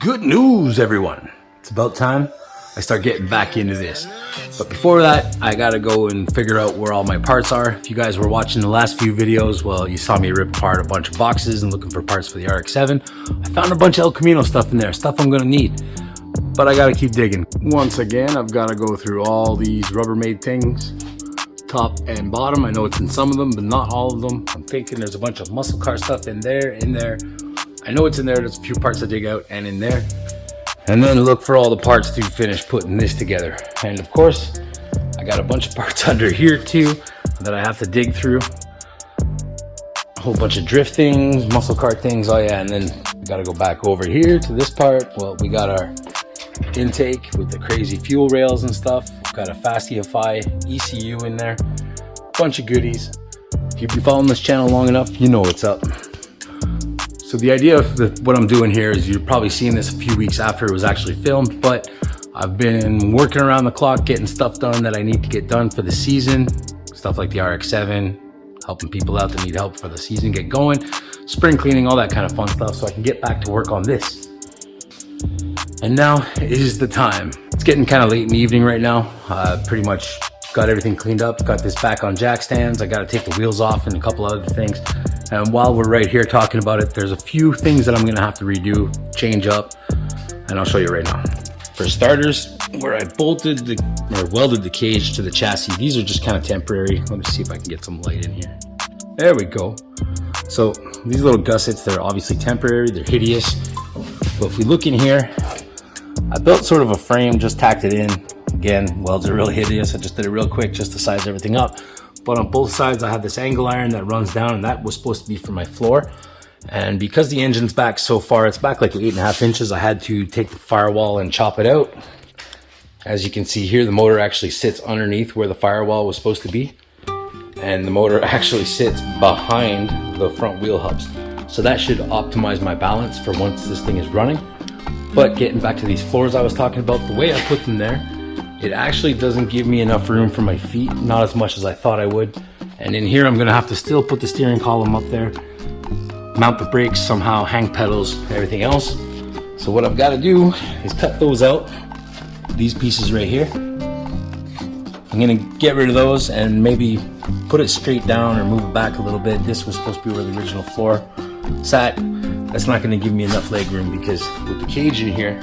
Good news, everyone. It's about time I start getting back into this. But before that, I gotta go and figure out where all my parts are. If you guys were watching the last few videos, well, you saw me rip apart a bunch of boxes and looking for parts for the RX-7. I found a bunch of El Camino stuff in there, stuff I'm gonna need. But I gotta keep digging. Once again, I've gotta go through all these Rubbermaid things, top and bottom. I know it's in some of them, but not all of them. I'm thinking there's a bunch of muscle car stuff in there. I know it's in there. There's a few parts to dig out and in there. And then look for all the parts to finish putting this together. And of course, I got a bunch of parts under here too that I have to dig through. A whole bunch of drift things, muscle car things. Oh yeah, and then we gotta go back over here to this part. Well, we got our intake with the crazy fuel rails and stuff. We've got a Fastify ECU in there. Bunch of goodies. If you've been following this channel long enough, you know what's up. So the idea of what I'm doing here is you're probably seeing this a few weeks after it was actually filmed, but I've been working around the clock getting stuff done that I need to get done for the season. Stuff like the RX-7, helping people out that need help for the season get going, spring cleaning, all that kind of fun stuff, so I can get back to work on this. And now is the time. It's getting kind of late in the evening right now. Pretty much got everything cleaned up, got this back on jack stands. I got to take the wheels off and a couple other things. And while we're right here talking about it, there's a few things that I'm gonna have to redo, change up, and I'll show you right now. For starters, where I welded the cage to the chassis, these are just kind of temporary. Let me see if I can get some light in here. There we go. So these little gussets, they're obviously temporary, they're hideous. But if we look in here, I built sort of a frame, just tacked it in. Again, welds are really hideous. I just did it real quick just to size everything up. But on both sides, I have this angle iron that runs down, and that was supposed to be for my floor. And because the engine's back so far, it's back like 8.5 inches, I had to take the firewall and chop it out. As you can see here, the motor actually sits underneath where the firewall was supposed to be. And the motor actually sits behind the front wheel hubs. So that should optimize my balance for once this thing is running. But getting back to these floors I was talking about, the way I put them there, it actually doesn't give me enough room for my feet, not as much as I thought I would. And in here, I'm gonna have to still put the steering column up there, mount the brakes somehow, hang pedals, everything else. So what I've gotta do is cut those out, these pieces right here. I'm gonna get rid of those and maybe put it straight down or move it back a little bit. This was supposed to be where the original floor sat. That's not gonna give me enough leg room because with the cage in here,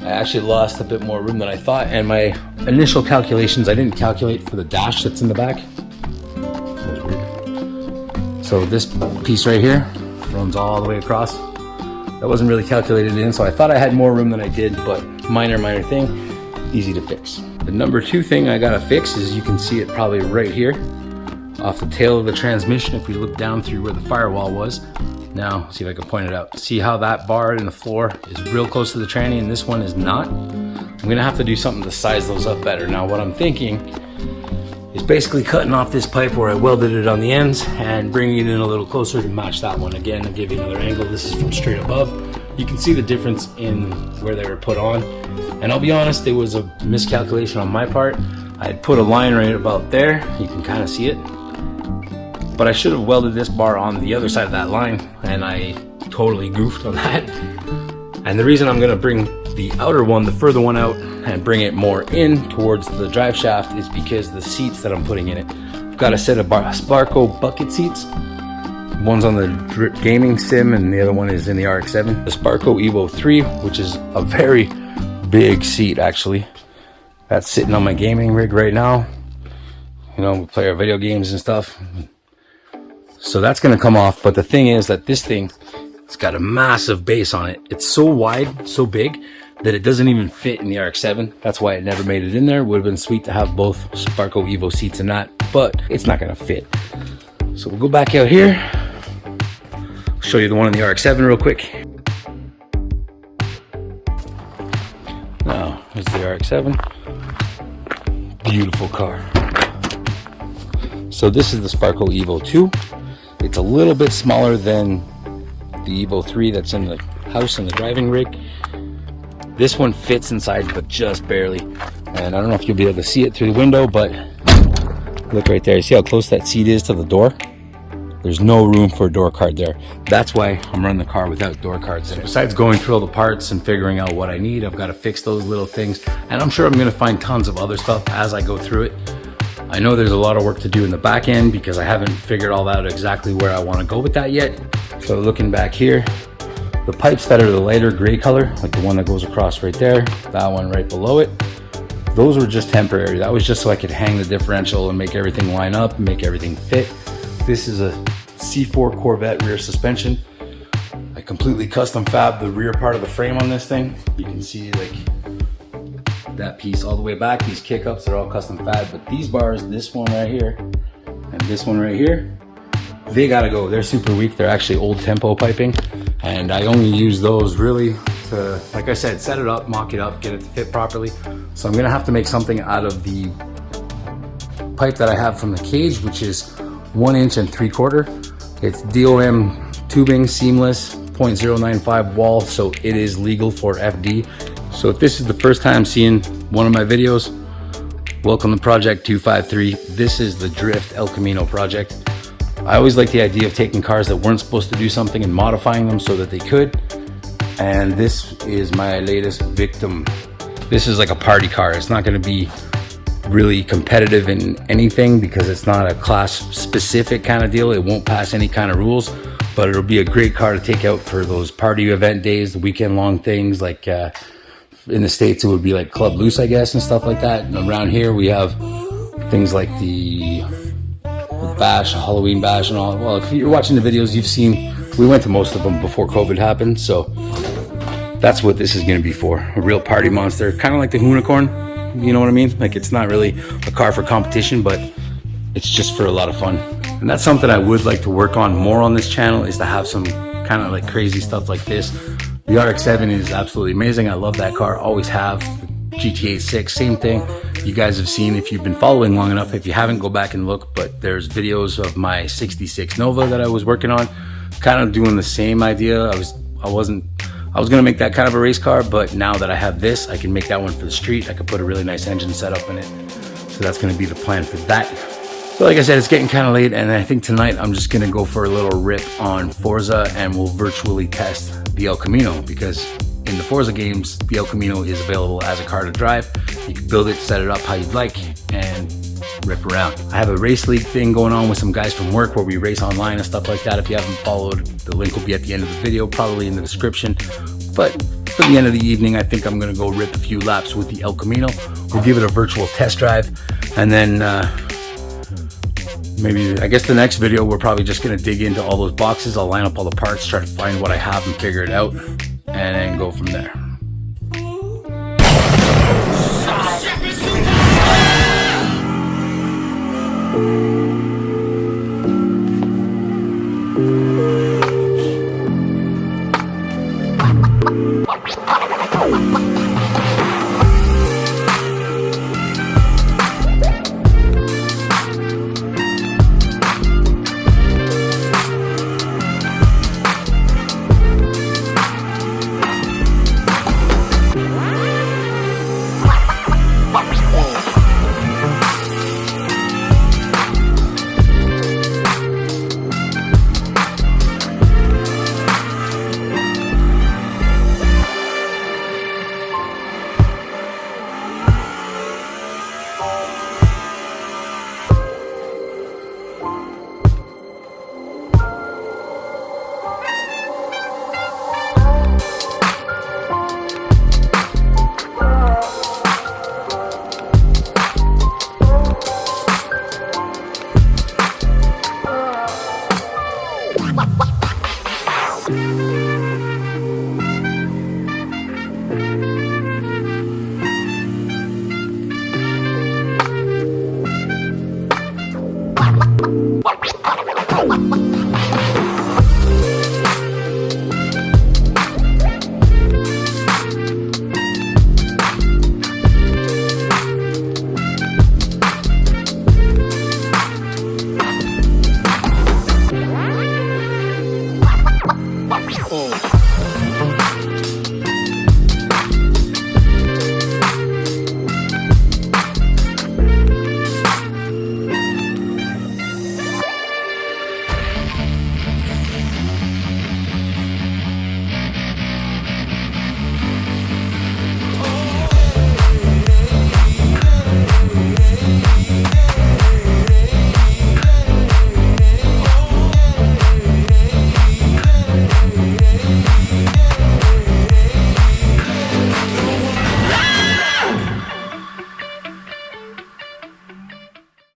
I actually lost a bit more room than I thought, and my initial calculations, I didn't calculate for the dash that's in the back. That was weird. So this piece right here runs all the way across. That wasn't really calculated in, so I thought I had more room than I did, but minor thing, easy to fix. The number 2 thing I gotta fix is, you can see it probably right here, off the tail of the transmission if we look down through where the firewall was. Now, see if I can point it out. See how that bar in the floor is real close to the tranny and this one is not? I'm gonna have to do something to size those up better. Now, what I'm thinking is basically cutting off this pipe where I welded it on the ends and bringing it in a little closer to match that one. Again, I'll give you another angle. This is from straight above. You can see the difference in where they were put on. And I'll be honest, it was a miscalculation on my part. I had put a line right about there. You can kind of see it. But I should have welded this bar on the other side of that line, and I totally goofed on that. And the reason I'm gonna bring the outer one, the further one out, and bring it more in towards the drive shaft is because the seats that I'm putting in it. I've got a set of Sparco bucket seats. One's on the gaming sim and the other one is in the RX-7. The Sparco Evo 3, which is a very big seat actually. That's sitting on my gaming rig right now. You know, we play our video games and stuff. So that's gonna come off, but the thing is that this thing, it's got a massive base on it. It's so wide, so big, that it doesn't even fit in the RX-7. That's why it never made it in there. It would have been sweet to have both Sparco Evo seats in that, but it's not gonna fit. So we'll go back out here. I'll show you the one in the RX-7 real quick. Now, here's the RX-7. Beautiful car. So this is the Sparco Evo 2. It's a little bit smaller than the Evo 3 that's in the house in the driving rig. This one fits inside, but just barely. And I don't know if you'll be able to see it through the window, but look right there. You see how close that seat is to the door? There's no room for a door card there. That's why I'm running the car without door cards in it. Besides going through all the parts and figuring out what I need, I've got to fix those little things. And I'm sure I'm gonna find tons of other stuff as I go through it. I know there's a lot of work to do in the back end because I haven't figured all that out exactly where I want to go with that yet. So looking back here, the pipes that are the lighter gray color, like the one that goes across right there, that one right below it, those were just temporary. That was just so I could hang the differential and make everything line up, make everything fit. This is a C4 Corvette rear suspension. I completely custom fabbed the rear part of the frame on this thing. You can see like that piece all the way back. These kick-ups are all custom fabbed, but these bars, this one right here and this one right here, they gotta go. They're super weak. They're actually old tempo piping, and I only use those really to, like I said, set it up, mock it up, get it to fit properly. So I'm gonna have to make something out of the pipe that I have from the cage, which is 1 inch and 3/4. It's DOM tubing, seamless, 0.095 wall, so it is legal for FD. So if this is the first time seeing one of my videos, welcome to Project 253. This is the Drift El Camino project. I always like the idea of taking cars that weren't supposed to do something and modifying them so that they could. And this is my latest victim. This is like a party car. It's not gonna be really competitive in anything because it's not a class specific kind of deal. It won't pass any kind of rules, but it'll be a great car to take out for those party event days, the weekend long things. Like in the States, it would be like Club Loose, I guess, and stuff like that. And around here, we have things like the bash, Halloween bash and all. Well, if you're watching the videos, you've seen, we went to most of them before COVID happened. So that's what this is gonna be for, a real party monster, kind of like the Unicorn. You know what I mean? Like, it's not really a car for competition, but it's just for a lot of fun. And that's something I would like to work on more on this channel, is to have some kind of like crazy stuff like this. The RX-7 is absolutely amazing. I love that car, always have. GTA 6, same thing. You guys have seen, if you've been following long enough. If you haven't, go back and look, but there's videos of my 66 Nova that I was working on, kind of doing the same idea. I was gonna make that kind of a race car, but now that I have this, I can make that one for the street. I could put a really nice engine setup in it. So that's gonna be the plan for that. So like I said, it's getting kind of late, and I think tonight I'm just gonna go for a little rip on Forza, and we'll virtually test the El Camino, because in the Forza games, the El Camino is available as a car to drive. You can build it, set it up how you'd like, and rip around. I have a race league thing going on with some guys from work where we race online and stuff like that. If you haven't followed, the link will be at the end of the video, probably in the description. But for the end of the evening, I think I'm gonna go rip a few laps with the El Camino. We'll give it a virtual test drive, and then maybe, I guess the next video, we're probably just gonna dig into all those boxes. I'll line up all the parts, try to find what I have and figure it out, and then go from there.